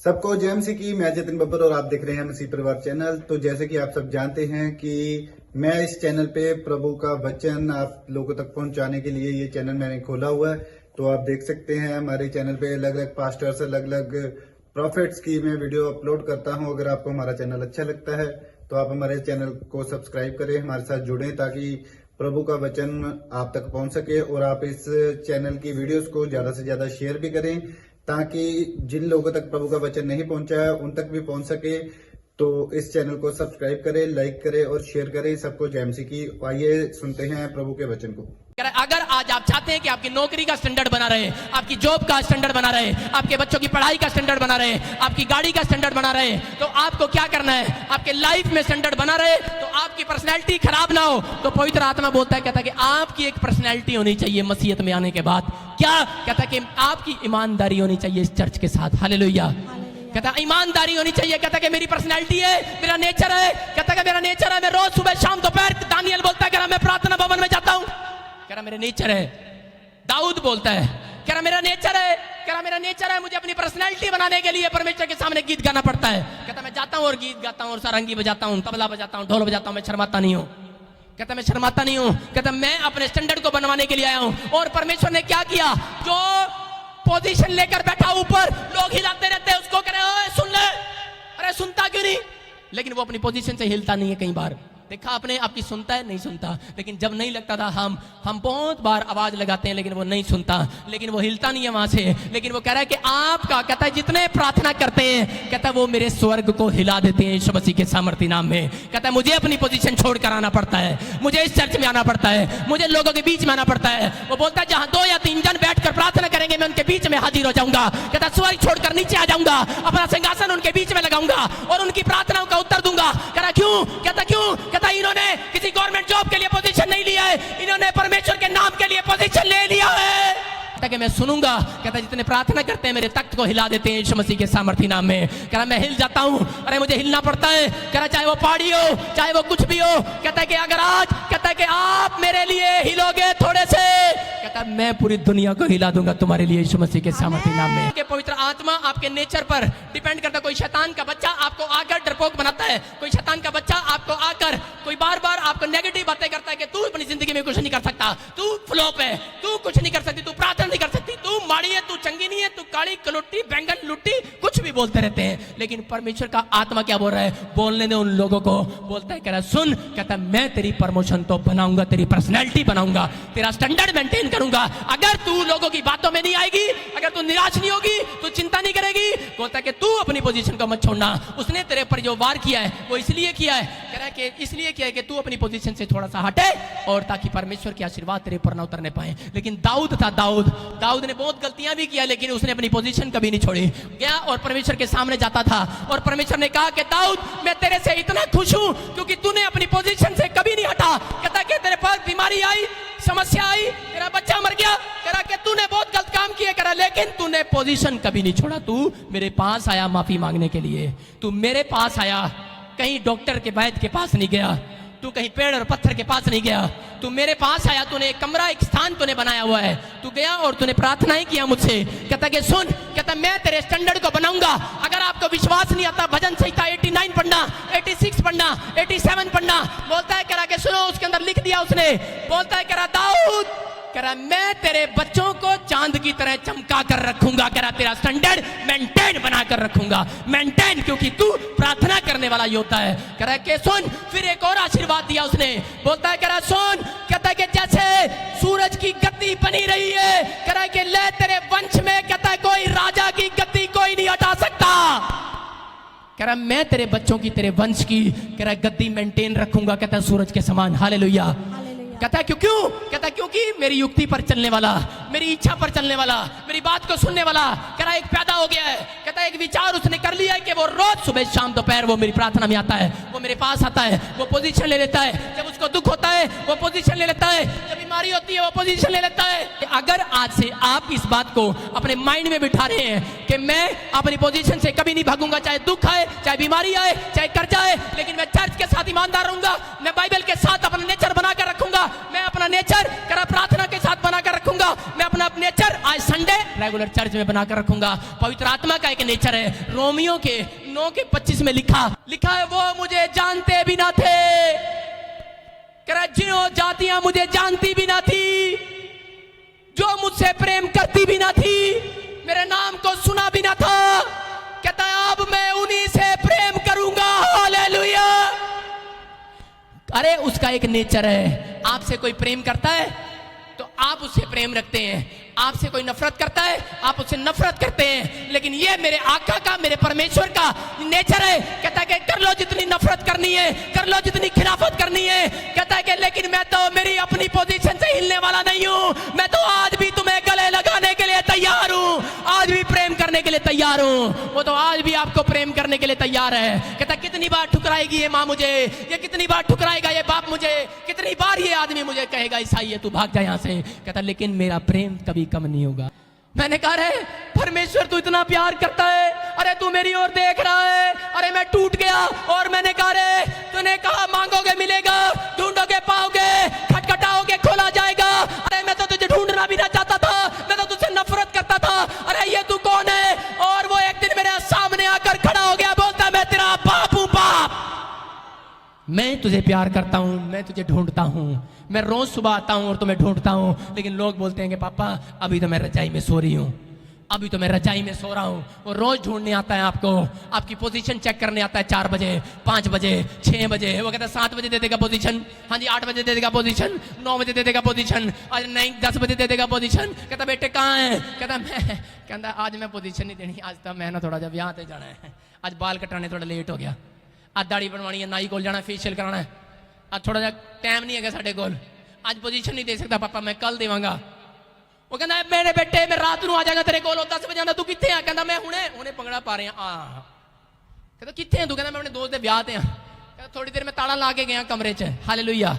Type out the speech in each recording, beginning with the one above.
सबको जय मसीह की। मैं जतिन बब्बर और आप देख रहे हैं मसीह परिवार चैनल। तो जैसे कि आप सब जानते हैं कि मैं इस चैनल पे प्रभु का वचन आप लोगों तक पहुंचाने के लिए ये चैनल मैंने खोला हुआ है। तो आप देख सकते हैं हमारे चैनल पे अलग अलग पास्टर्स, अलग अलग प्रॉफिट्स की मैं वीडियो अपलोड करता हूं। अगर आपको हमारा चैनल अच्छा लगता है तो आप हमारे चैनल को सब्सक्राइब करें, हमारे साथ जुड़ें ताकि प्रभु का वचन आप तक पहुंच सके। और आप इस चैनल की वीडियोस को ज्यादा से ज्यादा शेयर भी करें ताकि जिन लोगों तक प्रभु का वचन नहीं पहुंचा है उन तक भी पहुंच सके। तो इस चैनल को सब्सक्राइब करें, लाइक करें और शेयर करें। सबको जय मसीह की। आइए सुनते हैं प्रभु के वचन को। अगर आज आप चाहते हैं कि आपकी नौकरी का स्टैंडर्ड बना रहे, आपकी जॉब का स्टैंडर्ड बना रहे, आपके बच्चों की पढ़ाई का स्टैंडर्ड बना रहे, आपकी गाड़ी का स्टैंडर्ड बना रहे, तो आपको क्या करना है? आपके लाइफ में स्टैंडर्ड बना रहे तो आपकी पर्सनैलिटी खराब ना हो। तो पवित्र आत्मा बोलता है, कहता है कि आपकी एक पर्सनैलिटी होनी चाहिए मसीहत में आने के बाद। क्या कहता है? कि आपकी ईमानदारी होनी चाहिए इस चर्च के साथ। हालेलुया। कहता है ईमानदारी होनी चाहिए। कहता है कि मेरी पर्सनैलिटी है, मेरा नेचर है। कहता है कि मेरा नेचर है, मैं रोज सुबह शाम दोपहर, दानियल बोलता है कह रहा मैं प्रार्थना भवन में जाता हूं, कह रहा मेरा नेचर है। दाऊद बोलता है, कह रहा मेरा नेचर है, कह रहा मेरा नेचर है। मुझे अपनी पर्सनैलिटी बनाने के लिए परमेश्वर के सामने गीत गाना पड़ता है। कहता मैं जाता हूं और गीत गाता हूं और सारंगी बजाता हूं, तबला बजाता हूं, ढोल बजाता हूं, मैं शर्माता नहीं हूं। कहता मैं शर्माता नहीं हूं। कहता मैं अपने स्टैंडर्ड को बनवाने के लिए आया हूं। और परमेश्वर ने क्या किया? जो पोजीशन लेकर बैठा ऊपर, लोग हिलाते रहते हैं उसको, कह रहे सुन ले। अरे सुनता क्यों नहीं? लेकिन वो अपनी पोजीशन से हिलता नहीं है। कई बार देखा आपने, आपकी सुनता है नहीं सुनता। लेकिन जब नहीं लगता था, हम बहुत बार आवाज लगाते हैं लेकिन वो नहीं सुनता, लेकिन वो हिलता नहीं है वहां से। लेकिन वो कह रहा है कि आपका, कहता है जितने प्रार्थना करते हैं, कहता है वो मेरे स्वर्ग को हिला देते हैं यीशु मसीह के सामर्थ्य नाम में। कहता है मुझे अपनी पोजीशन छोड़कर आना पड़ता है, मुझे इस चर्च में आना पड़ता है, मुझे लोगों के बीच में आना पड़ता है। वो बोलता है जहां 2 या 3 जन बैठकर प्रार्थना करेंगे मैं उनके बीच में हाजिर हो जाऊंगा। कहता स्वर्ग छोड़कर नीचे आ जाऊंगा, अपना सिंहासन उनके बीच में लगाऊंगा और उनकी प्रार्थनाओं का उत्तर दूंगा। कह रहा क्यों? कहता क्यों? कहता इन्होंने किसी गवर्नमेंट जॉब के लिए पोजीशन नहीं लिया है, इन्होंने परमेश्वर के नाम के लिए पोजीशन ले लिया है। कहता कि मैं सुनूंगा। कहता जितने प्रार्थना करते हैं मेरे तख्त को हिला देते हैं यीशु मसीह के सामर्थ्य नाम में। कह रहा मैं हिल जाता हूं। अरे मुझे हिलना पड़ता है। कह रहा चाहे वो पहाड़ी हो, चाहे वो कुछ भी हो। कहता है कि अगर आज, कहता है कि आप मेरे लिए हिलोगे थोड़े से, कहता है मैं पूरी दुनिया को हिला दूंगा तुम्हारे लिए यीशु मसीह के सामर्थ्य नाम में। कि पवित्र आत्मा आपके नेचर पर डिपेंड करता है। कोई शैतान का बच्चा आपको आकर डरपोक बनाता है, कोई शैतान का बच्चा आपको आकर कोई बार बार आपको नेगेटिव बातें करता है कि तू अपनी जिंदगी में कुछ नहीं कर सकता, तू फ्लॉप है, तू कुछ नहीं कर सकती, तू प्रार्थना नहीं कर सकती, तू माड़ी है, तू चंगी नहीं है, तू काली कलुट्टी बैंगन लुट्टी, कुछ भी बोलते रहते हैं। लेकिन परमेश्वर का आत्मा क्या बोल रहा है? बोलने दे उन लोगों को। बोलता है, कह रहा सुन, कहता मैं तेरी प्रमोशन तो बनाऊंगा, तेरी पर्सनैलिटी बनाऊंगा, तेरा स्टैंडर्ड मेंटेन करूंगा। अगर तू लोगों की बातों में नहीं आएगी, अगर तू निराश नहीं होगी, तू चिंता नहीं करेगी। बोलता है कि तू अपनी पोजीशन को मत छोड़ना। उसने तेरे पर जो वार किया है वो इसलिए किया है, कह रहा है कि इसलिए किया है कि तू अपनी पोजीशन से थोड़ा सा हटे और ताकि परमेश्वर के आशीर्वाद तेरे पर ना उतरने पाए। लेकिन दाऊद था, दाऊद ने बहुत गलतियां भी किया लेकिन उसने अपनी पोजीशन कभी नहीं छोड़ी। गया और परमेश्वर के सामने जाता था और परमेश्वर ने कहा कि दाऊद मैं तेरे से इतना खुश हूं क्योंकि तूने अपनी पोजीशन से कभी नहीं हटा। कहता कि तेरे पास बीमारी आई, समस्या आई, तेरा बच्चा मर गया, कह रहा कि तूने बहुत गलत काम किए, कह रहा लेकिन तूने पोजीशन कभी नहीं छोड़ा। तू मेरे पास आया माफी मांगने के लिए, तू मेरे पास आया, कहीं डॉक्टर के वैद्य के पास नहीं गया, तू कहीं पेड़ और पत्थर के पास नहीं गया, तू मेरे पास आया। तूने एक कमरा, एक स्थान तूने बनाया हुआ है, तू गया और तूने प्रार्थनाएं किया मुझसे। कहता कि सुन, कहता मैं तेरे स्टैंडर्ड को बनाऊंगा। अगर आपको विश्वास नहीं आता, भजन संहिता 89 पढ़ना, 86 पढ़ना, 87 पढ़ना। बोलता है, कह रहा कि सुनो, उसके अंदर लिख दिया उसने। बोलता है, कह रहा दाऊद, कह रहा मैं तेरे बच्चों को चांद की तरह चमका कर रखूंगा। कह रहा तेरा स्टैंडर्ड मेंटेन बना कर रखूंगा, मेंटेन, क्योंकि तू प्रार्थना करने वाला योद्धा है। कह रहा कि सुन, फिर एक और आशीर्वाद दिया उसने। बोलता है, कह रहा सुन, कहता है कि जैसे सूरज की गद्दी बनी रही है, कह रहा है कि ले तेरे वंश में, कहता है कोई राजा की गद्दी कोई नहीं हटा सकता। कह रहा मैं तेरे बच्चों की, तेरे वंश की, कह रहा गद्दी मेंटेन रखूंगा, कहता है सूरज के समान। हालेलुया। कहता है क्यों? कहता है क्योंकि मेरी युक्ति पर चलने वाला, मेरी इच्छा पर चलने वाला, मेरी बात को सुनने वाला, कह रहा एक पैदा हो गया है। कहता है एक विचार उसने कर लिया है कि वो रोज सुबह शाम दोपहर वो मेरी प्रार्थना में आता है, वो मेरे पास आता है, वो पोजीशन ले लेता है। जब उसको दुख होता है वो पोजीशन ले लेता है, जब बीमारी होती है वो पोजीशन ले लेता है। अगर आज से आप इस बात को अपने माइंड में बिठा रहे हैं कि मैं अपनी पोजीशन से कभी नहीं भागूंगा, चाहे दुख आए, चाहे बीमारी आए, चाहे कर्जा आए, लेकिन मैं चर्च के साथ ईमानदार रहूंगा, मैं बाइबल के साथ अपना नेचर बनाकर रखूंगा, मैं अपना नेचर प्रार्थना के साथ बनाकर रखूंगा। करूंगा। मैं अपना नेचर आज संडे रेगुलर चर्च में बनाकर रखूंगा। पवित्र आत्मा का एक नेचर है। रोमियो के 9:25 में लिखा है, वो मुझे जानते भी ना थे, कह रहा जिन्हों जातियां मुझे जानती भी ना थी, जो मुझसे प्रेम करती भी ना थी, मेरे नाम को सुना भी ना था, कहता है अब मैं उन्हीं से प्रेम करूंगा। हालेलुया। अरे उसका एक नेचर है। आपसे कोई प्रेम करता है तो आप उससे प्रेम रखते हैं, आपसे कोई नफरत करता है आप उससे नफरत करते हैं। लेकिन ये मेरे आका का, मेरे परमेश्वर का नेचर है। कहता है कि कर लो जितनी नफरत करनी है, कर लो जितनी खिलाफत करनी है। कहता है कि लेकिन मैं तो मेरी अपनी पोजीशन से हिलने वाला नहीं हूं। मैं तो आज भी तुम्हें गले लगाने के लिए तैयार हूं, आज भी प्रेम करने के लिए तैयार हूं। वो तो आज भी आपको प्रेम करने के लिए तैयार है। कहता कितनी बार ठुकराएगी ये माँ मुझे, ये कितनी बार ठुकराएगा ये बाप मुझे, कितनी बार ये आदमी मुझे कहेगा ईसाई है तू भाग जा यहां से। कहता लेकिन मेरा प्रेम कभी कम नहीं होगा। मैंने कहा रे परमेश्वर तू इतना प्यार करता है, अरे तू मेरी ओर देख रहा है, अरे मैं टूट गया। और मैंने कहा रे तूने कहा मांगोगे मिलेगा, ढूंढोगे पाओगे, खटखटाओगे खोला जाएगा। अरे मैं तो तुझे ढूंढना भी ना चाहता था, मैं तो तुझसे नफरत करता था। अरे ये तू कौन है? और वो एक दिन मेरे सामने आकर खड़ा हो गया, बोलता मैं तेरा बाप हूं। बाप, मैं तुझे प्यार करता हूं, मैं तुझे ढूंढता हूं, मैं रोज सुबह आता हूं और तुम्हें ढूंढता हूं। लेकिन लोग बोलते हैं कि पापा अभी तो मैं रजाई में सो रही हूं, अभी तो मैं रजाई में सो रहा हूं। वो रोज ढूंढने आता है आपको, आपकी पोजीशन चेक करने आता है 4 बजे, 5 बजे, 6 बजे। वो कहता है 7 बजे दे देगा पोजीशन, हाँ जी 8 बजे दे देगा पोजीशन, 9 बजे दे देगा पोजीशन, आज नहीं 10 बजे दे देगा पोजीशन। कहता बेटे कहाँ है? कहता आज मैं पोजीशन नहीं देनी, आज तो मैं ना थोड़ा जब ब्याह पे जाना है, आज बाल कटाने थोड़ा लेट हो गया, आज दाढ़ी बनवानी है, नाई कोल जाना, फेशियल कराना है, आज थोड़ा जा टाइम नहीं है साढ़े कोल, आज पोजीशन नहीं दे सकता पापा, मैं कल देवांगा। वो कहता है मेरे बेटे मैं रात ਨੂੰ ਆ ਜਾਗਾ तेरे ਕੋਲ 10 ਵਜੇ ਆਂਦਾ ਤੂੰ ਕਿੱਥੇ ਆ? ਕਹਿੰਦਾ मैं ਹੁਣੇ ਭੰਗੜਾ ਪਾ ਰਿਹਾ ਆ। ਕਹਿੰਦਾ ਕਿੱਥੇ ਆ ਤੂੰ? ਕਹਿੰਦਾ मैं अपने दोस्त ਦੇ ਵਿਆਹ ਤੇ ਆ। ਕਹਿੰਦਾ थोड़ी देर में ताला ला के गया कमरे च। हालेलुया।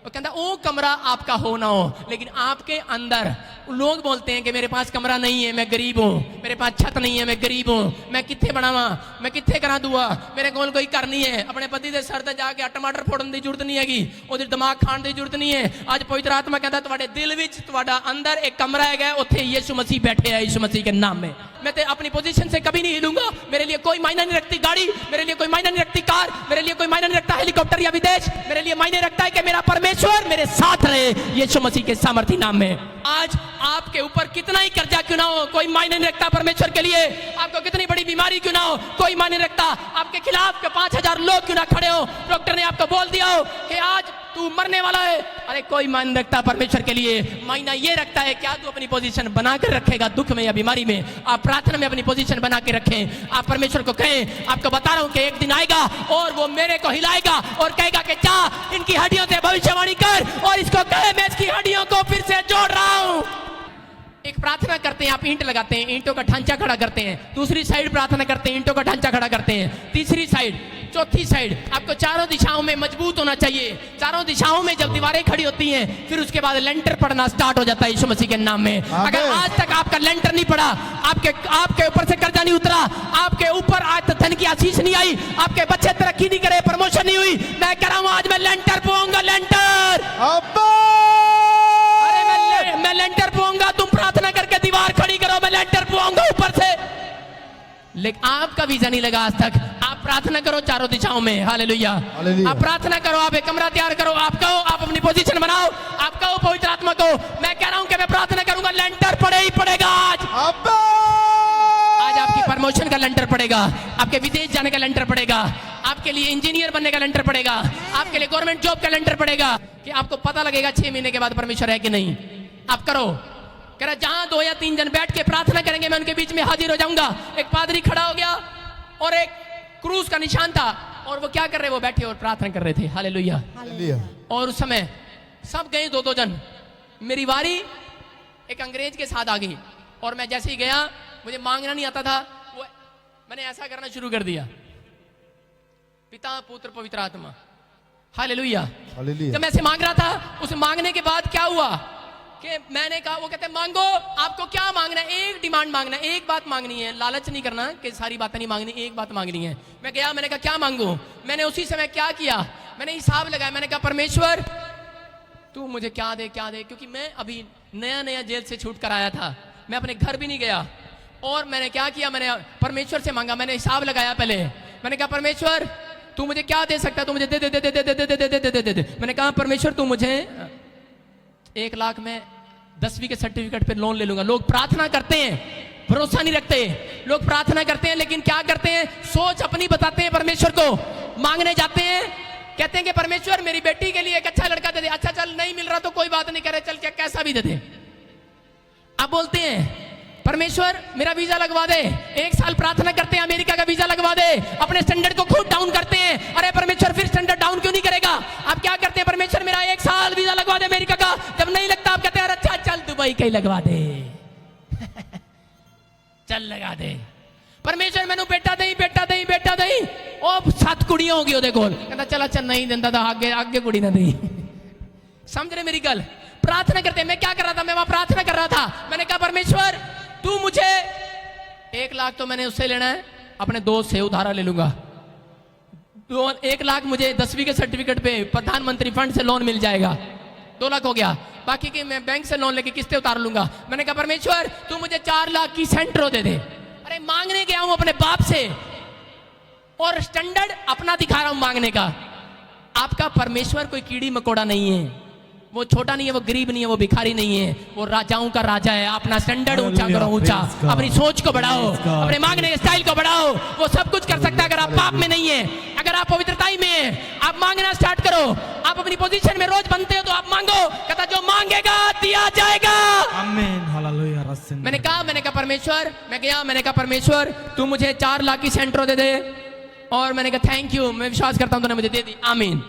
वो कहता वो कमरा आपका हो ना हो, लेकिन आपके अंदर लोग बोलते हैं कि मेरे पास कमरा नहीं है, मैं गरीब हूं, मेरे पास छत नहीं है, मैं गरीब हूं, मैं किथे बनावा, मैं किथे करा दुआ, मेरे कोल कोई घर नहीं है। अपने पति के सर ते जाके टमाटर फोड़न की जरूरत नहीं हैगी, ओदे दिमाग खाण की जरूरत नहीं है। आज पवित्र आत्मा कहता तुहाडे दिल विच, तुहाडा अंदर एक कमरा है, उत्थे यीशु मसीह बैठे हैं, यीशु मसीह के नाम में। मैं ते अपनी पोजीशन से कभी नहीं हिलूंगा। मेरे लिए कोई मायना नहीं रखती गाड़ी, मेरे लिए कोई मायना नहीं रखती कार, मेरे लिए कोई मायना नहीं रखता हेलीकॉप्टर या विदेश, मेरे लिए मायने रखता है कि मेरा परमेश्वर मेरे साथ रहे यीशु मसीह के सामर्थी नाम में। आज आपके ऊपर कितना ही कर्जा क्यों ना हो, कोई मायने नहीं रखता परमेश्वर के लिए। आपको कितनी बड़ी बीमारी क्यों ना हो, कोई मायने नहीं रखता। आपके खिलाफ के 5000 लोग क्यों ना खड़े हो, डॉक्टर ने आपको बोल दिया हो कि आज तू मरने वाला है, अरे कोई मायने नहीं रखता परमेश्वर के लिए। मायना ये रखता है क्या तू अपनी पोजीशन बनाकर रखेगा दुख में या बीमारी में। आप प्रार्थना में अपनी पोजीशन बना के रखें। आप परमेश्वर को कहें, आपको बता रहा हूं कि एक दिन आएगा और वो मेरे को हिलाएगा और कहेगा कि जा इनकी हड्डियों से भविष्यवाणी कर, और इसको कहे मैं इसकी हड्डियों को फिर से जोड़ रहा हूं। एक प्रार्थना करते हैं, आप ईंट लगाते हैं, ईंटों का ढांचा खड़ा करते हैं। दूसरी साइड प्रार्थना करते हैं, ईंटों का ढांचा खड़ा करते हैं। तीसरी साइड, चौथी साइड, आपको चारों दिशाओं में मजबूत होना चाहिए। चारों दिशाओं में जब दीवारें खड़ी होती हैं, फिर उसके बाद लेंटर पड़ना स्टार्ट हो जाता है यीशु मसीह के नाम में। अगर आज तक आपका लेंटर नहीं पड़ा, आपके ऊपर से कर्जा नहीं उतरा, आपके ऊपर आज तक धन की आशीष नहीं आई, आपके बच्चे तरक्की नहीं करे, प्रमोशन नहीं हुई, मैं कह रहा हूं आज मैं लेंटर पाऊंगा। लेंटर, अरे मैं लेंटर पाऊंगा। तुम प्रार्थना करके दीवार खड़ी करो, मैं लेंटर पाऊंगा ऊपर से। लेकिन आपका वीजा नहीं लगा आज तक। आप प्रार्थना करो चारों दिशाओं में। हालेलुया। आप प्रार्थना करो, आप एक कमरा तैयार करो, आप कहो, आप अपनी पोजीशन बनाओ, आप कहो पवित्र आत्मा को मैं कह रहा हूं कि मैं प्रार्थना करूंगा, लेंटर पड़े ही पड़ेगा आज। आज आपकी प्रमोशन का लेंटर पड़ेगा, आपके विदेश जाने का लेंटर पड़ेगा, आपके लिए इंजीनियर बनने का लेंटर पड़ेगा, आपके लिए गवर्नमेंट जॉब का लेंटर पड़ेगा, कि आपको पता लगेगा 6 महीने के बाद परमेश्वर है कि नहीं। आप करो। कह रहा जहां 2 या 3 जन बैठ के प्रार्थना करेंगे मैं उनके बीच में हाजिर हो जाऊंगा। एक पादरी खड़ा हो गया और एक क्रूस का निशान था, और वो क्या कर रहे, वो बैठे और प्रार्थना कर रहे थे। हालेलुया। और उस समय सब गए 2-2 जन। मेरी बारी एक अंग्रेज के साथ आ गई, और मैं जैसे ही गया, मुझे मांगना नहीं आता था, वो मैंने ऐसा करना शुरू कर दिया, पिता पुत्र पवित्र आत्मा। हालेलुया। जब मैं ऐसे मांग रहा था, उस मांगने के बाद क्या हुआ कि मैंने कहा, वो कहते मांगो, आपको क्या मांगना है? एक डिमांड मांगना है, एक बात मांगनी है, लालच नहीं करना कि सारी बातें नहीं मांगनी, एक बात मांगनी है। मैं गया, मैंने कहा क्या मांगू? मैंने उसी समय क्या किया, मैंने हिसाब लगाया, मैंने कहा परमेश्वर तू मुझे क्या दे, क्योंकि मैं अभी नया नया जेल से छूट कर आया था, मैं अपने घर भी नहीं गया। और मैंने क्या किया, मैंने परमेश्वर से मांगा, मैंने हिसाब लगाया पहले। मैंने कहा परमेश्वर तू मुझे क्या दे सकता है, तू मुझे दे दे दे दे दे दे दे दे दे दे दे। मैंने कहा परमेश्वर तू मुझे 1 लाख में 10वीं के सर्टिफिकेट पे लोन ले लूंगा। लोग प्रार्थना करते हैं, भरोसा नहीं रखते। लोग प्रार्थना करते हैं लेकिन क्या करते हैं, सोच अपनी बताते हैं परमेश्वर को। मांगने जाते हैं, कहते हैं कि परमेश्वर मेरी बेटी के लिए एक अच्छा लड़का दे दे। अच्छा चल नहीं मिल रहा तो कोई बात नहीं, करे चल क्या कैसा भी दे दे। अब बोलते हैं परमेश्वर मेरा वीजा लगवा दे। 1 साल प्रार्थना करते हैं अमेरिका का वीजा लगवा दे, अपने स्टैंडर्ड को खुद डाउन करते हैं। अरे परमेश्वर फिर स्टैंडर्ड डाउन क्यों नहीं करेगा? आप क्या करते हैं, परमेश्वर मेरा 1 साल वीजा लगवा दे अमेरिका का। जब नहीं लगता आप कहते हैं अच्छा चल दुबई का ही लगवा दे चल लगा दे। परमेश्वर मैनू बेटा दई बेटा दई बेटा दई। ओ 7 कुड़ियां होगी ओदे कोल, कहता चल अच्छा नहीं देंदा था आगे आगे कुड़ी ना दई। समझ रहे मेरी गल? प्रार्थना करते हैं। मैं क्या कर रहा था, मैं वहां प्रार्थना कर रहा था। मैंने कहा परमेश्वर तू मुझे 1 लाख तो मैंने उससे लेना है, अपने दोस्त से उधारा ले लूंगा। 1 लाख मुझे 10वीं के सर्टिफिकेट पे प्रधानमंत्री फंड से लोन मिल जाएगा, 2 लाख हो गया। बाकी की मैं बैंक से लोन लेके किस्तें उतार लूंगा। मैंने कहा परमेश्वर तू मुझे 4 लाख की सेंट्रो दे दे। अरे मांगने गया हूं अपने बाप से और स्टैंडर्ड अपना दिखा रहा हूं मांगने का। आपका परमेश्वर कोई कीड़ी मकोड़ा नहीं है, वो छोटा नहीं है, वो गरीब नहीं है, वो भिखारी नहीं है, वो राजाओं का राजा है। अपना स्टैंडर्ड ऊंचा करो, ऊंचा अपनी सोच को बढ़ाओ, अपने मांगने के स्टाइल को बढ़ाओ। वो सब कुछ कर सकता है अगर आप पाप में नहीं है, अगर आप पवित्रताई में है। आप मांगना स्टार्ट करो, आप अपनी पोजीशन में रोज बनते हो तो आप मांगो। कहता जो मांगेगा दिया जाएगा। आमीन हालेलुया। मैंने कहा परमेश्वर, मैं गया, मैंने कहा परमेश्वर तू मुझे 4 लाख की सेंट्रो दे दे। और मैंने कहा थैंक यू, मैं विश्वास करता हूं तूने मुझे दे दी, आमीन।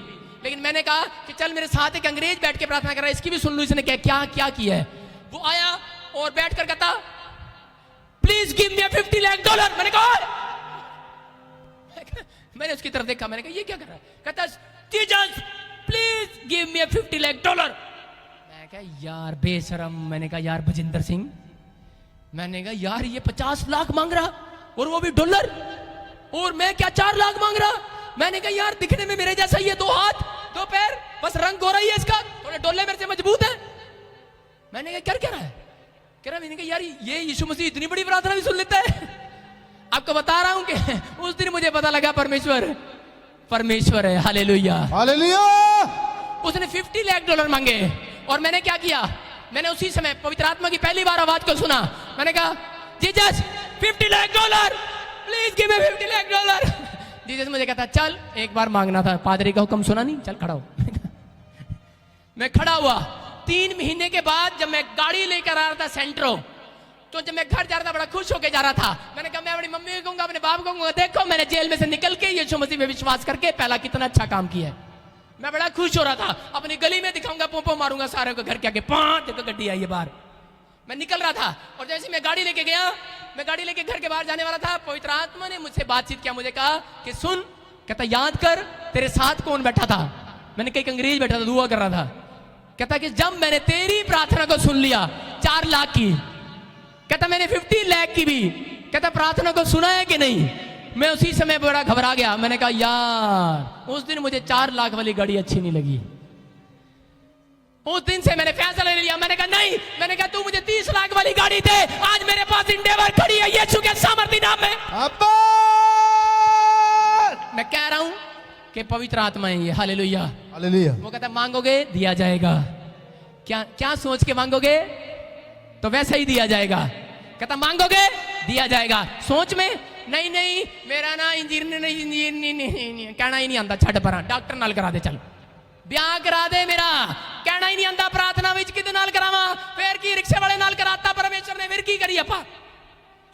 लेकिन मैंने कहा कि चल मेरे साथ एक अंग्रेज बैठ के प्रार्थना कर रहा है, इसकी भी सुन लूं इसने क्या क्या क्या किया है। वो आया और बैठ कर कहता प्लीज गिव मी $50 लाख। मैंने कहा मैंने उसकी तरफ देखा, मैंने कहा ये क्या कर रहा है? कहता Jesus please give me $50 lakh. मैं कहा यार बेशरम। मैंने कहा यार बजिंदर सिंह, मैंने कहा यार ये 50 लाख मांग रहा और वो भी डॉलर, और मैं क्या 4 लाख मांग रहा। मैंने कहा यार दिखने में मेरे जैसा ही है, 2 हाथ 2 पैर, बस रंग गोरा ही है इसका, थोड़े डोले मेरे से मजबूत है। मैंने कहा क्या कह रहा है? कह रहा मैंने कहा यार ये यीशु मसीह इतनी बड़ी प्रार्थना भी सुन लेता है। आपको बता रहा हूं कि उस दिन मुझे पता लगा परमेश्वर परमेश्वर है। Hallelujah hallelujah. उसने $50 लाख मांगे और मैंने क्या किया, मैंने उसी समय पवित्र आत्मा की पहली बार आवाज को सुना। मैंने कहा Jesus $50 lakh please give me $50 lakh. Jesus मुझे कहता चल एक बार मांगना था, पादरी का हुक्म सुना नहीं, चल खड़ा हो। मैं खड़ा हुआ। 3 महीने के बाद जब मैं गाड़ी लेकर आ रहा था सेंट्रो, तो जब मैं घर जा रहा था बड़ा खुश होकर जा रहा था। मैंने कहा मैं अपनी मम्मी को कहूंगा, अपने बाप को कहूंगा, देखो मैंने जेल में से निकल के यीशु मसीह पे विश्वास करके पहला कितना अच्छा काम किया है। मैं बड़ा खुश हो रहा था, अपनी गली में दिखाऊंगा, पोपो मारूंगा सारे को घर के आगे, 5 जगह गड्डी आई है बाहर। मैं निकल रहा था और जैसे मैं गाड़ी लेके गया, मैं गाड़ी लेके घर के बाहर जाने वाला था, पवित्र आत्मा ने मुझसे बातचीत किया, मुझे कहा कि सुन, कहता याद कर तेरे साथ कौन बैठा था। मैंने कहा एक अंग्रेज बैठा था, दुआ कर रहा था। कहता कि जब मैंने तेरी प्रार्थना को सुन लिया 4 लाख की, कहता मैंने 50 लाख की भी, कहता प्रार्थना को सुना है कि नहीं। मैं उसी समय बड़ा घबरा गया। मैंने कहा यार उस दिन मुझे 4 लाख वाली गाड़ी अच्छी नहीं लगी। उस दिन से मैंने फैसला ले लिया। मैंने कहा नहीं, मैंने कहा तू मुझे 30 लाख वाली गाड़ी दे। आज मेरे पास इंडेवर खड़ी है यीशु के सामर्थ्य नाम में। मैं कह रहा हूं कि पवित्र आत्मा है ये। Hallelujah hallelujah. वो कहता मांगोगे दिया जाएगा। क्या क्या सोच के मांगोगे तो वैसा ही दिया जाएगा। कहता मांगोगे दिया जाएगा। सोच में नहीं नहीं मेरा ना इंजीनियर नहीं कहना ही नहीं आता, छड़ पर डॉक्टर नाल करा दे, चल ब्याह करा दे, मेरा कहना ही नहीं आता। प्रार्थना विच किदे नाल करावा, फिर की रिक्शे वाले नाल कराता परमेश्वर ने, फिर की करी आपा।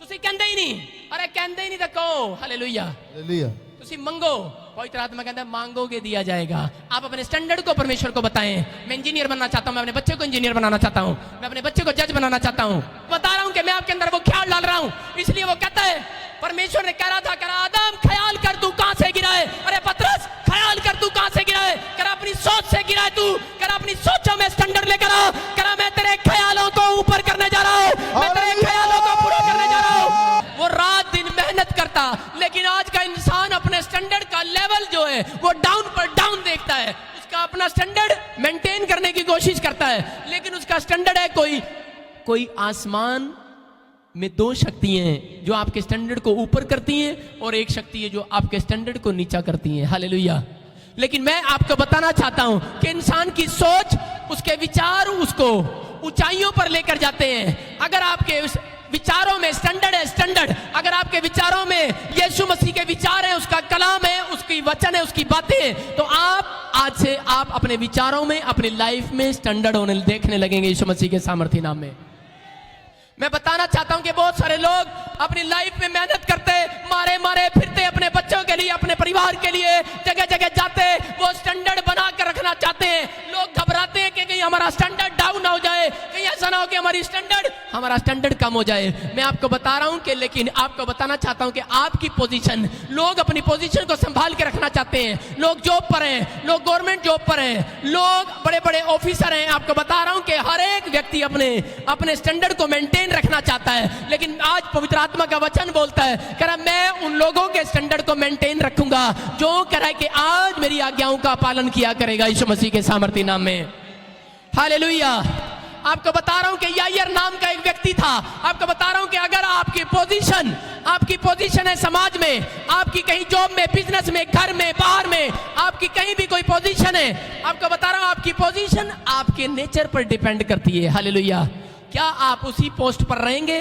तुसी कहंदे ही नहीं। अरे कहंदे ही नहीं तो कहो हालेलुया हालेलुया। तुसी मंगो, पवित्र आत्मा कहता है मांगोगे दिया जाएगा। आप अपने स्टैंडर्ड को परमेश्वर को बताएं। मैं इंजीनियर बनना चाहता हूं, मैं अपने बच्चे को इंजीनियर बनाना चाहता हूं, मैं अपने बच्चे को जज बनाना चाहता हूं। बता रहा हूं कि मैं आपके अंदर वो ख्याल डाल रहा हूं। इसलिए वो कहता है, परमेश्वर ने कह रहा था, करा आदम ख्याल कर तू कहां से गिरा है। अरे पतरस ख्याल कर तू कहां से गिरा है। करा अपनी सोच से गिरा है तू, करा अपनी सोचों में स्टैंडर्ड लेकर आ। करा मैं तेरे ख्यालों को ऊपर करने जा रहा हूं, मैं तेरे ख्यालों को पूरा करने जा रहा हूं। वो रात दिन मेहनत करता, लेकिन आज का इंसान अपने स्टैंडर्ड का लेवल जो है वो डाउन पर डाउन देखता है। उसका अपना स्टैंडर्ड मेंटेन करने की कोशिश करता है, लेकिन उसका का स्टैंडर्ड है कोई आसमान में दो शक्तियां हैं जो आपके स्टैंडर्ड को ऊपर करती हैं और एक शक्ति है जो आपके स्टैंडर्ड को नीचा करती है। हालेलुया। लेकिन मैं आपको बताना चाहता हूं कि इंसान की सोच, उसके विचार उसको ऊंचाइयों पर लेकर जाते हैं। अगर आपके विचारों में स्टैंडर्ड है, स्टैंडर्ड, अगर आपके विचारों में यीशु मसीह के विचार हैं, उसका कलाम है, उसकी वचन है, उसकी बातें हैं, तो आप आज से आप अपने विचारों में, अपनी लाइफ में स्टैंडर्ड होने देखने लगेंगे यीशु मसीह के सामर्थ्य नाम में। मैं बताना चाहता हूं कि बहुत सारे लोग अपनी लाइफ में मेहनत करते, मारे मारे फिरते, अपने बच्चों के लिए, अपने परिवार के लिए जगह जगह जाते, वो स्टैंडर्ड बना कर रखना चाहते हैं। लोग घबराते हैं कि कहीं हमारा स्टैंडर्ड डाउन ना हो जाए, कहीं ऐसा ना हो कि हमारा स्टैंडर्ड कम हो जाए। मैं आपको बता रहा हूं कि, लेकिन आपको बताना चाहता हूं कि आपकी पोजीशन, लोग अपनी पोजीशन को संभाल के रखना चाहते हैं। लोग जॉब पर हैं, लोग गवर्नमेंट जॉब पर हैं, लोग बड़े बड़े ऑफिसर हैं। आपको बता रहा हूं कि हर एक व्यक्ति अपने स्टैंडर्ड को मेंटेन रखना चाहता है। लेकिन आज पवित्र आत्मा का वचन बोलता है, कह रहा मैं उन लोगों के स्टैंडर्ड को मेंटेन रखूंगा जो कह रहा है कि आज मेरी आज्ञाओं का पालन किया करेगा यीशु मसीह के सामर्थ्य नाम में। हालेलुया। आपको बता रहा हूं कि यायर नाम का एक व्यक्ति था। आपको बता रहा हूं कि अगर आपकी पोजीशन है समाज में, आपकी कहीं जॉब में, बिजनेस में, घर में, बाहर में, आपकी कहीं भी कोई पोजीशन है, आपको बता रहा हूं आपकी पोजीशन आपके नेचर पर डिपेंड करती है। हालेलुया। क्या आप उसी पोस्ट पर रहेंगे,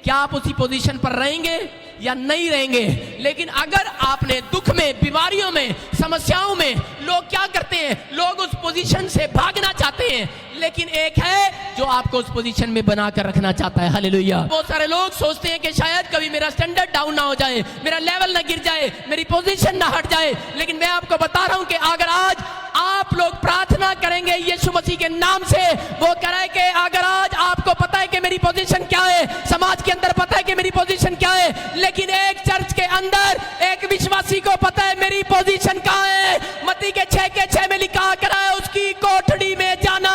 क्या आप उसी पोजीशन पर रहेंगे या नहीं रहेंगे? लेकिन अगर आपने दुख में, बीमारियों में, समस्याओं में, लोग क्या करते हैं, लोग उस पोजीशन से भागना चाहते हैं, लेकिन एक है जो आपको उस पोजीशन में बनाकर रखना चाहता है। हालेलुया। बहुत सारे लोग सोचते हैं कि शायद कभी मेरा स्टैंडर्ड डाउन ना हो जाए, मेरा लेवल ना गिर जाए, मेरी पोजीशन ना हट जाए। लेकिन मैं आपको बता रहा हूं कि अगर आज आप लोग प्रार्थना करेंगे यीशु मसीह के नाम से, वो करे कि अगर आज आपको पता है कि मेरी पोजीशन क्या है, समाज के अंदर पता है कि मेरी पोजीशन क्या है, लेकिन एक चर्च के अंदर एक विश्वासी को पता है मेरी पोजीशन कहां है। मत्ती के 6 में लिखा करा है उसकी कोठड़ी में जाना,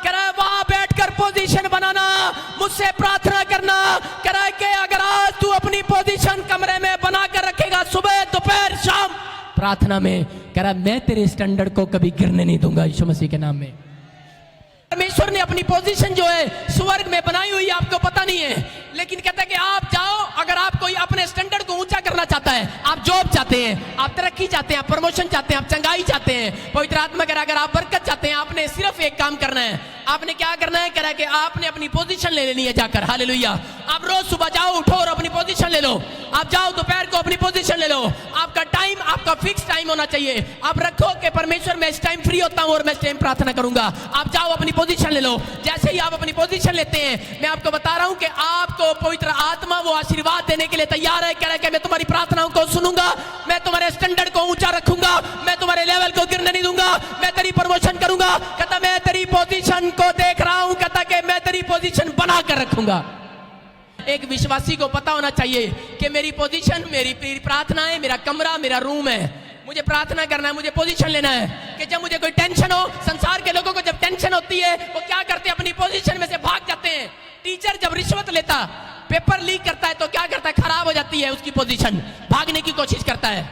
करा है वहां बैठकर पोजीशन बनाना, मुझसे प्रार्थना करना। करा है कि अगर आज तू अपनी पोजीशन कमरे में बनाकर रखेगा, सुबह दोपहर शाम प्रार्थना में, कह रहा मैं तेरे स्टैंडर्ड को कभी गिरने नहीं दूंगा यीशु मसीह के नाम में। परमेश्वर ने अपनी पोजीशन जो है स्वर्ग में बनाई हुई है, आपको पता नहीं है, लेकिन कहता है कि आप जाओ। अगर आप कोई अपने स्टैंडर्ड को ऊंचा करना चाहता है, आप जॉब चाहते हैं, आप तरक्की चाहते हैं, आप प्रमोशन चाहते हैं, आप चंगाई चाहते हैं, पवित्र आत्मा कह रहा है अगर आप बरकत चाहते हैं, आपने सिर्फ एक काम करना है। आपने क्या करना है? कह रहा है कि आपने अपनी पोजीशन ले लेनी है जाकर। हालेलुया। आप रोज सुबह जाओ, उठो और अपनी पोजीशन ले लो। आप जाओ दोपहर को अपनी पोजीशन ले लो। आपका टाइम, आपका फिक्स टाइम होना चाहिए। आप रखो कि परमेश्वर मैं इस टाइम फ्री होता हूं और मैं इस टाइम प्रार्थना करूंगा। आप जाओ अपनी पोजीशन ले लो। जैसे ही आप अपनी पोजीशन लेते हैं, मैं आपको बता रहा हूं कि आपको पवित्र आत्मा वो आशीर्वाद देने के लिए तैयार है। कह रहा है कि मैं तुम्हारी प्रार्थनाओं को सुनूंगा, मैं तुम्हारे स्टैंडर्ड को ऊंचा रखूंगा, मैं तुम्हारे लेवल को गिरने नहीं दूंगा, मैं तेरी प्रमोशन करूंगा। कहता मैं तेरी पोजीशन को देख रहा हूं, कहता कि मैं तेरी पोजीशन बना कर रखूंगा। एक विश्वासी को पता होना चाहिए कि मेरी पोजीशन, मेरी प्रार्थना है, मेरा कमरा, मेरा रूम है। मुझे प्रार्थना करना है, मुझे पोजीशन लेना है कि जब मुझे कोई टेंशन हो, संसार के लोगों को जब टेंशन होती है वो क्या करते हैं? अपनी पोजीशन में से भाग जाते हैं। टीचर जब रिश्वत लेता, पेपर लीक करता है तो क्या करता है? खराब हो जाती है उसकी पोजीशन, भागने की कोशिश करता है।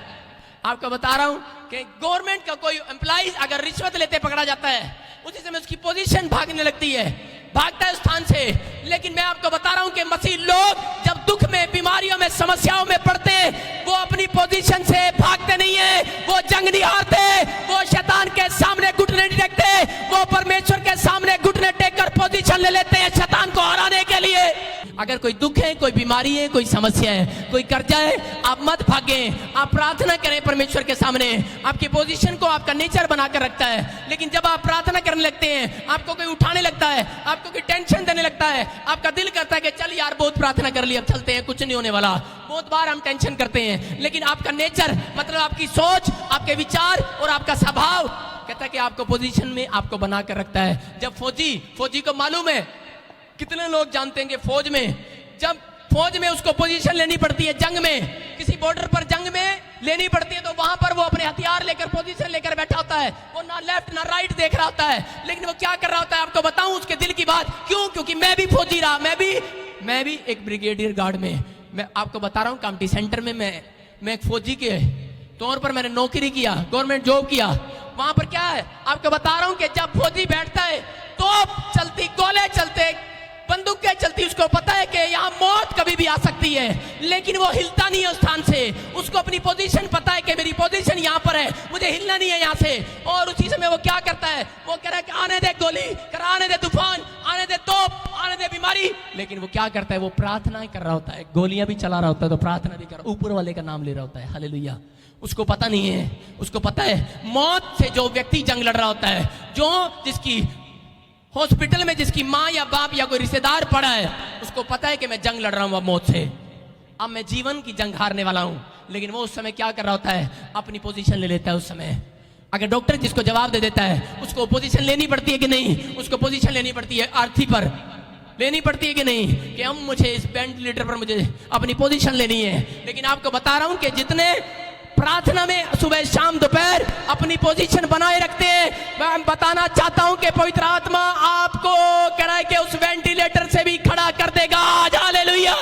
आपको बता रहा हूं कि गवर्नमेंट का कोई एम्प्लॉय अगर रिश्वत लेते पकड़ा जाता है, उसी समय उसकी पोजीशन भागने लगती है, भागता है स्थान से। लेकिन मैं आपको बता रहा हूं कि मसीह लोग जब दुख में, बीमारियों में, समस्याओं में पड़ते हैं, वो अपनी पोजीशन से भागते नहीं है, वो जंग नहीं हारते, वो शैतान के सामने घुटने नहीं टेकते, वो परमेश्वर के सामने घुटने टेक कर पोजीशन ले लेते हैं शैतान को हराने के लिए। अगर कोई दुख है, कोई बीमारी है, कोई समस्या है, कोई कर्जा है, आप मत भागें, आप प्रार्थना करें परमेश्वर के सामने। आपकी पोजीशन को आपका नेचर बनाकर रखता है। लेकिन जब आप प्रार्थना करने लगते हैं, आपको कोई उठाने लगता है, आपको कोई टेंशन देने लगता है, आपका दिल करता है कि चल यार बहुत प्रार्थना कर ली, अब चलते हैं, कुछ नहीं होने वाला। बहुत बार हम टेंशन करते हैं, लेकिन आपका नेचर, मतलब आपकी सोच, आपके विचार और आपका स्वभाव कहता है कि आपको पोजीशन में आपको बनाकर रखता है। जब फौजी को मालूम है, कितने लोग जानते हैं कि फौज में उसको पोजीशन लेनी पड़ती है, जंग में, किसी बॉर्डर पर जंग में लेनी पड़ती है, तो वहां पर वो अपने हथियार लेकर पोजीशन लेकर बैठा होता है। वो ना लेफ्ट ना राइट देख रहा होता है, लेकिन वो क्या कर रहा होता है आपको बताऊं उसके दिल की बात। क्यों? क्योंकि मैं भी फौजी रहा, मैं भी एक ब्रिगेडियर गार्ड में, मैं आपको बता रहा हूं काउंटी सेंटर में मैं एक फौजी के तौर पर मैंने नौकरी किया, गवर्नमेंट जॉब किया। वहां पर क्या है आपको बता रहा हूं कि जब फौजी बैठता है तोप चलती, गोले चलते, बंदूकें चलती, उसको पता है कि यहाँ मौत कभी भी आ सकती है, लेकिन वो हिलता नहीं है उस स्थान से। उसको अपनी पोजीशन पता है कि मेरी पोजीशन यहाँ पर है, मुझे हिलना नहीं है यहाँ से। और उसी समय वो क्या करता है, वो कह रहा है कि आने दे गोली, आने दे तूफान, आने दे तोप, आने दे बीमारी, लेकिन वो क्या करता है, वो प्रार्थना कर रहा होता है। गोलियां भी चला रहा होता है तो प्रार्थना भी कर रहा, ऊपर वाले का नाम ले रहा होता है। हालेलुया। उसको पता नहीं है, उसको पता है मौत से जो व्यक्ति जंग लड़ रहा होता है, जो जिसकी हॉस्पिटल में जिसकी माँ या बाप या कोई रिश्तेदार पड़ा है, उसको पता है कि मैं जंग लड़ रहा हूं अब मौत से, अब मैं जीवन की जंग हारने वाला हूं। लेकिन वो उस समय क्या कर रहा होता है, अपनी पोजीशन ले लेता है उस समय। अगर डॉक्टर जिसको जवाब दे देता है, उसको पोजीशन लेनी पड़ती है कि नहीं, उसको पोजीशन लेनी पड़ती है, आरती पर लेनी पड़ती है कि नहीं, कि हम मुझे इस वेंटिलेटर पर मुझे अपनी पोजीशन लेनी है। लेकिन आपको बता रहा हूं कि जितने प्रार्थना में सुबह शाम दोपहर अपनी पोजीशन बनाए रखते हैं, मैं बताना चाहता हूं कि पवित्र आत्मा आपको कह रहा है कि उस वेंटिलेटर से भी खड़ा कर देगा। हालेलुया।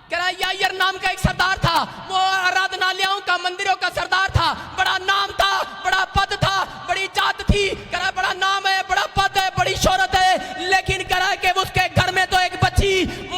कह रहा है यायर नाम का एक सरदार था, वो आराधनालयों का, मंदिरों का सरदार था, बड़ा नाम था, बड़ा पद था, बड़ी जात थी। कह रहा है बड़ा नाम है, बड़ा पद है, बड़ी शोहरत है, लेकिन कह रहा है कि उसके घर में तो एक बच्ची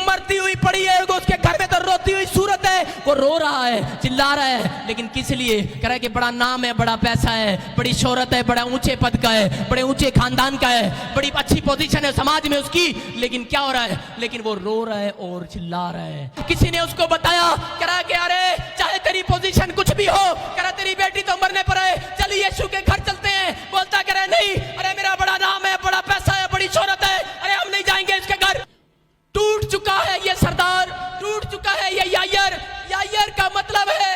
मरती हुई पड़ी है, उसके घर में तो रोती हुई सूरत है, वो रो रहा है, चिल्ला रहा है, लेकिन किस लिए? कह रहा है कि बड़ा नाम है, बड़ा पैसा है, बड़ी शोहरत है, बड़ा ऊंचे पद का है, बड़े ऊंचे खानदान का है, बड़ी अच्छी पोजीशन है समाज में उसकी, लेकिन क्या हो रहा है, लेकिन वो रो रहा है और चिल्ला रहा है। किसी ने उसको बताया, कह रहा है कि अरे चाहे तेरी पोजीशन कुछ भी हो, कह रहा तेरी बेटी तो मरने पर है, चल यीशु के घर चलते हैं। बोलता कह रहा नहीं, अरे मेरा बड़ा नाम है, बड़ा पैसा है, बड़ी शोहरत है, अरे हम नहीं जाएंगे इसके घर। टूट चुका है ये सरदार, टूट चुका है ये यायर। यायर का मतलब है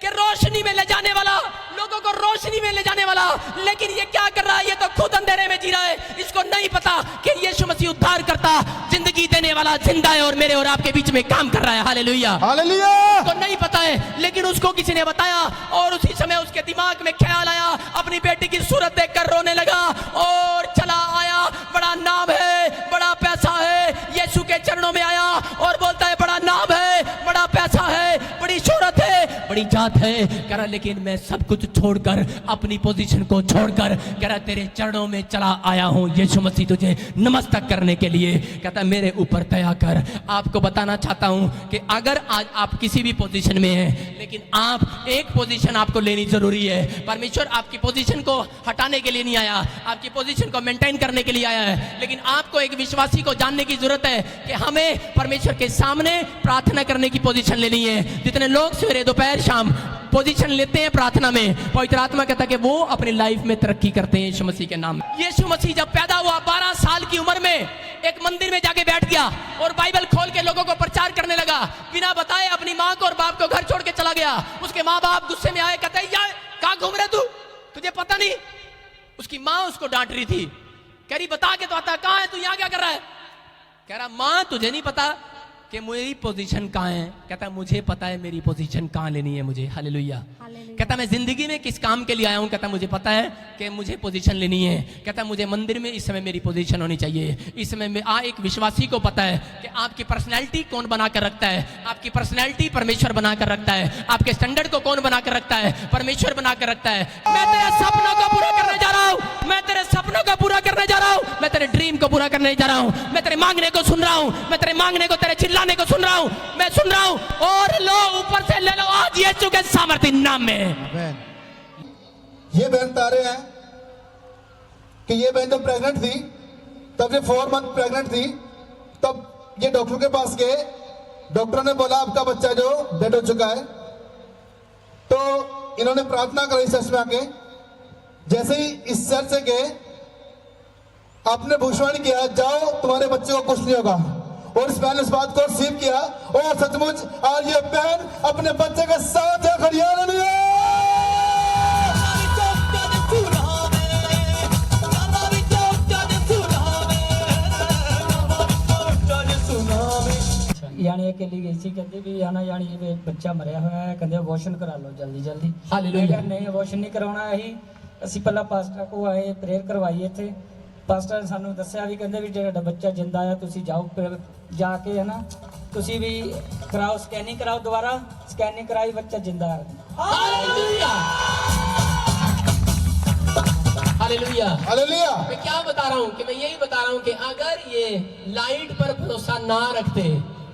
कि रोशनी में ले जाने वाला, लोगों को रोशनी में ले जाने वाला, लेकिन ये क्या कर रहा है, ये तो खुद अंधेरे में जी रहा है। इसको नहीं पता कि यीशु मसीह उद्धार करता, जिंदगी देने वाला जिंदा है और मेरे और आपके बीच में काम कर रहा है। Hallelujah, hallelujah. उसको नहीं पता है, लेकिन उसको किसी ने बताया, और उसी समय उसके दिमाग में ख्याल आया, अपनी बेटी की सूरत देखकर रोने लगा और चला आया। बड़ा नाम है, बड़ा पैसा है, यीशु के चरणों में आया और बोलता है बड़ा नाम है, बड़ा पैसा है, बड़ी शोहरत है, बड़ी जात है। कह रहा लेकिन मैं सब कुछ छोड़कर, अपनी पोजीशन को छोड़कर, कह रहा तेरे चरणों में चला आया हूं यीशु मसीह, तुझे नमस्कार करने के लिए। कहता मेरे ऊपर दया कर। आपको बताना चाहता हूं कि अगर आज आप किसी भी पोजीशन में हैं, लेकिन आप एक पोजीशन आपको लेनी जरूरी है। परमेश्वर आपकी पोजीशन को हटाने के लिए नहीं आया, आपकी पोजीशन को मेंटेन करने के लिए आया है। लेकिन आपको एक विश्वासी को जानने की जरूरत है कि हमें परमेश्वर के सामने प्रार्थना करने की पोजीशन लेनी है। जितने लोग सवेरे दोपहर शाम पोजीशन लेते हैं प्रार्थना में, पवित्र आत्मा कहता है कि वो अपनी लाइफ में तरक्की करते हैं यीशु मसीह के नाम में। यीशु मसीह जब पैदा हुआ 12 साल की उम्र में एक मंदिर में जाके बैठ गया और बाइबल खोल के लोगों को प्रचार करने लगा। बिना बताए अपनी माँ को और बाप को घर छोड़ के चला गया। उसके माँ बाप गुस्से में आए, कहते हैं यार कहाँ घूम रहे तू, तुझे पता नहीं? उसकी माँ उसको डांट रही थी, कह रही बता के तो आता, कहाँ है तू, यहाँ क्या कर रहा है? कह रहा माँ तुझे नहीं पता कि मेरी पोजीशन कहाँ है? कहता मुझे पता है मेरी पोजीशन कहाँ लेनी है मुझे। हालेलुया। कहता मैं जिंदगी में किस काम के लिए आया हूँ? कहता मुझे पता है कि मुझे पोजीशन लेनी है। कहता मुझे मंदिर में इस समय मेरी पोजीशन होनी चाहिए। इस समय में एक विश्वासी को पता है कि आपकी पर्सनैलिटी कौन बना कर रखता है। आपकी पर्सनैलिटी परमेश्वर बना कर रखता है। आपके स्टैंडर्ड को कौन बना कर रखता है? परमेश्वर बना कर रखता है। मैं तेरे सपनों को पूरा करने जा रहा हूँ, मैं तेरे सपनों को पूरा करने जा रहा हूँ, मैं तेरे ड्रीम को पूरा करने जा रहा हूँ, मैं तेरे मांगने को सुन रहा हूँ, मैं तेरे मांगने को, तेरे चिल्लाने को सुन रहा हूँ, मैं सुन रहा हूँ। और लो ऊपर से ले लो आज यीशु के सामर्थ्य नाम में। ये बहन बता रहे हैं कि ये बहन जब प्रेग्नेंट थी, तब ये 4 मंथ प्रेग्नेंट थी, तब ये डॉक्टर के पास गए। डॉक्टर ने बोला आपका बच्चा जो डेड हो चुका है। तो इन्होंने प्रार्थना करी चर्च में आके। जैसे ही इस चर्च से गए, आपने भविष्यवाणी किया जाओ तुम्हारे बच्चे को कुछ नहीं होगा, और इस बहन ने इस बात को रिसीव किया और सचमुच आज ये बहन अपने बच्चे के साथ है। खड़ी यानी के लिए इसी कहते भी आना, यानी ये बच्चा मरिया हुआ है, कहते अबॉर्शन करा लो जल्दी जल्दी। हालेलुया। नहीं अबॉर्शन नहीं करवाना है। ਅਸੀਂ ਪਹਿਲਾਂ ਪਾਸਟਰ ਕੋ ਆਏ, ਪ੍ਰੇਅਰ ਕਰਵਾਈ ਇੱਥੇ। ਪਾਸਟਰ ਨੇ ਸਾਨੂੰ ਦੱਸਿਆ ਵੀ ਕਹਿੰਦੇ ਵੀ ਜਿਹੜਾ ਬੱਚਾ ਜਿੰਦਾ ਆ ਤੁਸੀਂ ਜਾਓ, ਜਾ ਕੇ ਹੈ ਨਾ ਤੁਸੀਂ ਵੀ ਕਰਾਓ, ਸਕੈਨਿੰਗ ਕਰਾਓ, ਦੁਬਾਰਾ ਸਕੈਨਿੰਗ ਕਰਾਈ, ਬੱਚਾ ਜਿੰਦਾ ਹੈ। हालेलुया। हालेलुया। हालेलुया। मैं क्या बता रहा हूँ कि मैं यही बता रहा हूँ कि अगर ये लाइट पर भरोसा ना रखते,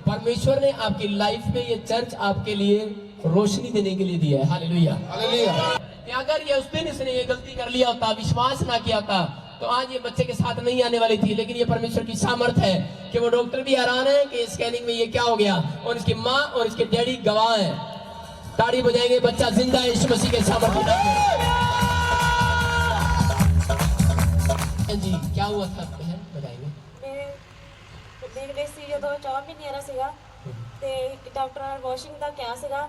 परमेश्वर ने आपकी लाइफ में ये चर्च आपके लिए रोशनी देने के लिए दिया है। हालेलुया। हालेलुया। कि अगर ये उस दिन इसने ये गलती कर लिया होता, विश्वास ना किया होता, तो आज ये बच्चे के साथ नहीं आने वाली थी। लेकिन ये परमेश्वर की सामर्थ है कि वो डॉक्टर भी हैरान है कि स्कैनिंग में ये क्या हो गया, और इसकी माँ और इसके डैडी गवाह है। ताड़ी बजाएंगे, बच्चा जिंदा है यीशु मसीह के सामर्थ में। जी क्या हुआ था बहन, बताएंगे। ਦੇਖਦੇ ਸੀ ਜਦੋਂ 4 ਮਹੀਨਿਆਂ ਦਾ ਸੀਗਾ ਤੇ ਡਾਕਟਰ ਨਾਲ ਵਾਸ਼ਿੰਗ ਦਾ ਕਿਹਾ ਸੀਗਾ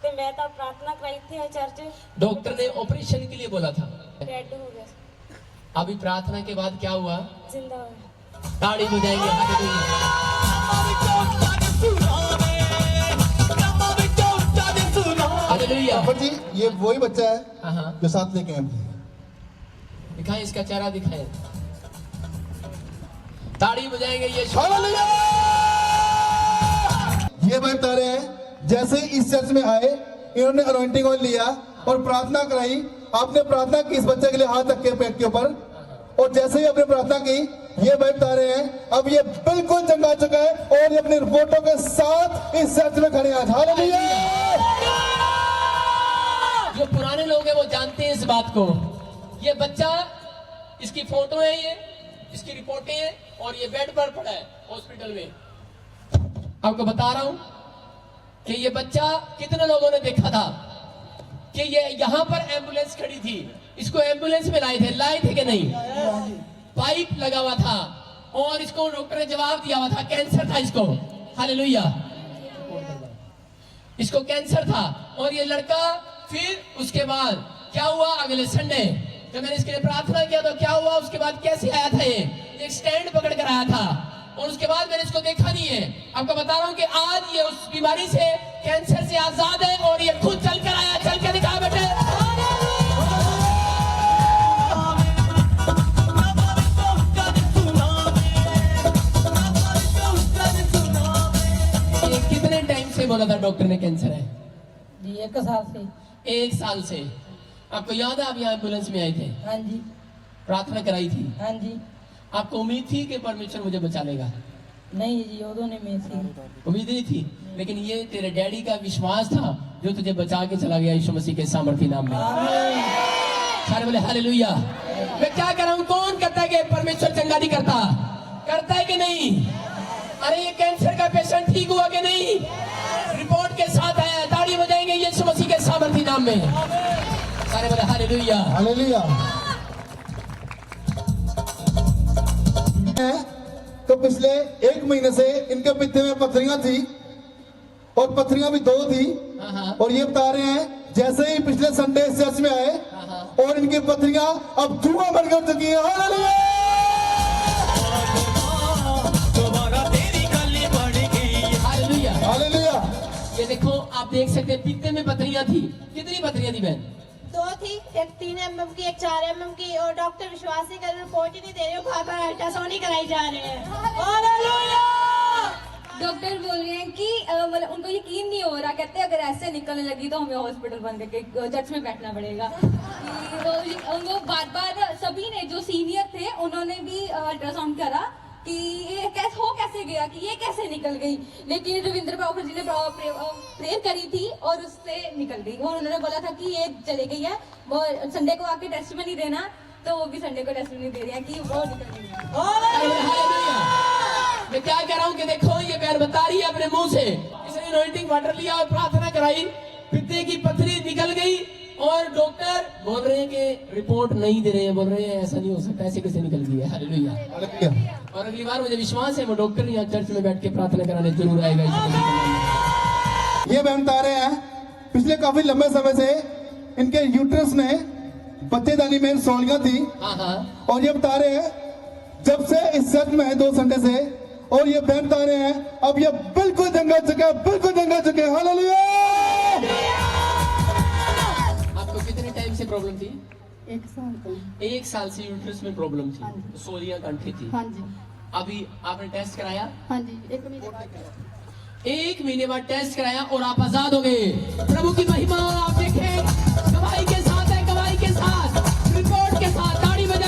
ਤੇ ਮੈਂ ਤਾਂ ਪ੍ਰਾਰਥਨਾ ਕਰਾਈ ਇੱਥੇ ਚਰਚ डॉक्टर ने ऑपरेशन के लिए बोला था, ਡੈਡ ਹੋ ਗਿਆ अभी प्रार्थना के बाद क्या हुआ, ਜ਼ਿੰਦਾ ਹੋਇਆ ताड़ी बजाएंगे। हालेलुया। डॉक्टर जी ये वही बच्चा है हाँ हाँ, जो साथ लेके आए थे। दिखाएं इसका चेहरा, दिखाएं, ताड़ी बजाएंगे ये हालेलुया। ये भाई बता रहे हैं जैसे ही इस चर्च में आए इन्होंने अनॉइंटिंग ऑयल लिया और प्रार्थना कराई। आपने प्रार्थना की इस बच्चे के लिए, हाथ रख के पेट के ऊपर, और जैसे ही आपने प्रार्थना की ये भाई बता रहे हैं अब ये बिल्कुल चंगा चुका है और ये अपनी रिपोर्टों के साथ इस चर्च में खड़े हैं। हालेलुया। जो पुराने लोग हैं वो जानते हैं इस बात को। ये बच्चा, इसकी फोटो है, ये इसकी रिपोर्टें हैं, और ये बेड पर पड़ा है हॉस्पिटल में। आपको बता रहा हूं कि ये बच्चा कितने लोगों ने देखा था कि ये यहां पर एम्बुलेंस खड़ी थी, इसको एम्बुलेंस में लाए थे कि नहीं, पाइप लगा हुआ था, और इसको डॉक्टर ने जवाब दिया हुआ था कैंसर था इसको। हालेलुया। इसको कैंसर था, और ये लड़का फिर उसके बाद क्या हुआ, अगले संडे जब मैंने इसके लिए प्रार्थना किया तो क्या हुआ, उसके बाद कैसे आया था, ये एक स्टैंड पकड़ कर आया था, और उसके बाद मैंने इसको देखा नहीं है। आपको बता रहा हूं कि आज ये उस बीमारी से, कैंसर से आजाद है, और ये खुद चल कर आया, चल कर दिखा बेटे। ये कितने टाइम से बोला था डॉक्टर ने कैंसर है? जी 1 साल से। 1 साल से। आपको याद है आप यहाँ एम्बुलेंस में आए थे, हाँ जी, प्रार्थना कराई थी, हाँ जी। आपको उम्मीद थी कि परमेश्वर मुझे बचा लेगा? नहीं जी, उदों ने में थी, उम्मीद नहीं थी, लेकिन ये तेरे डैडी का विश्वास था जो तुझे बचा के चला गया यीशु मसीह के सामर्थी नाम में। सारे बोले हालेलुया। मैं क्या कर रहा हूँ, कौन कहता है कि परमेश्वर चंगा नहीं करता? करता है कि नहीं? अरे ये कैंसर का पेशेंट ठीक हुआ कि नहीं? रिपोर्ट के साथ आया, ताड़ी बजाएंगे यीशु मसीह के सामर्थी नाम में। सारे बोले हालेलुया। हालेलुया। तो पिछले 1 महीने से इनके पित्ते में पथरियां थी, और पथरियां भी 2 थी, हाँ हाँ, और ये बता रहे हैं जैसे ही पिछले संडे इस चर्च में आए हाँ। और इनकी पथरियां अब धुआं बन कर चुकी है। हालेलुया। हालेलुया। हालेलुया। ये देखो, आप देख सकते हैं पित्ते में पथरियां थी। कितनी पथरियां थी बहन? 2 थी, एक 3 mm की, एक 4 mm की, और डॉक्टर विश्वास नहीं कर, रिपोर्ट ही नहीं दे रहे, बार-बार अल्ट्रासाउंड ही कराई जा रहे हैं। डॉक्टर बोल रहे हैं कि मतलब उनको यकीन नहीं हो रहा, कहते हैं अगर ऐसे निकलने लगी तो हमें हॉस्पिटल बंद करके चर्च में बैठना पड़ेगा। तो उनको बार बार सभी ने, जो सीनियर थे उन्होंने भी अल्ट्रासाउंड करा कि ये कैसे गया, कि ये कैसे निकल गई, लेकिन रविंद्र बाबू जी ने प्रेयर करी थी और उससे निकल गई। और उन्होंने बोला था कि ये चले गई है, वो संडे को आके टेस्ट में नहीं देना, तो वो भी संडे को टेस्ट में नहीं दे रही है कि वो निकल गई है। हालेलुया। मैं क्या कह रहा हूँ कि देखो, ये बहन बता रही है अपने मुंह से, इसने एनॉइंटिंग वाटर लिया और प्रार्थना कराई, पित्ते की पथरी निकल गई, और डॉक्टर बोल रहे हैं कि रिपोर्ट नहीं दे रहे हैं, बोल रहे हैं ऐसा नहीं हो सकता, ऐसे कैसे निकल गई है। हालेलुया। हालेलुया। और अगली बार मुझे विश्वास है वो डॉक्टर यहाँ चर्च में बैठ के प्रार्थना कराने जरूर आएगा। ये बहन बता रहे हैं पिछले काफी लंबे समय से इनके यूट्रस में बच्चेदानी में सौलियां थी, हाँ हाँ, और ये बता रहे हैं जब से इस चर्च में है 2 संडे से, और ये बहन बता रहे हैं अब ये बिल्कुल जंगा चुके हैं, बिल्कुल जंगा चुके हैं। हालेलुया। आपको कितने टाइम से प्रॉब्लम थी? 1 साल का। 1 साल से यूट्रस में प्रॉब्लम थी, सोलियां कंठी थी। हाँ जी, अभी आपने टेस्ट कराया? हाँ जी, 1 महीने बाद। 1 महीने बाद टेस्ट कराया और आप आजाद हो गए। प्रभु की महिमा। आप देखें, गवाही के साथ है, गवाही के साथ, रिपोर्ट के साथ, ताड़ी बजा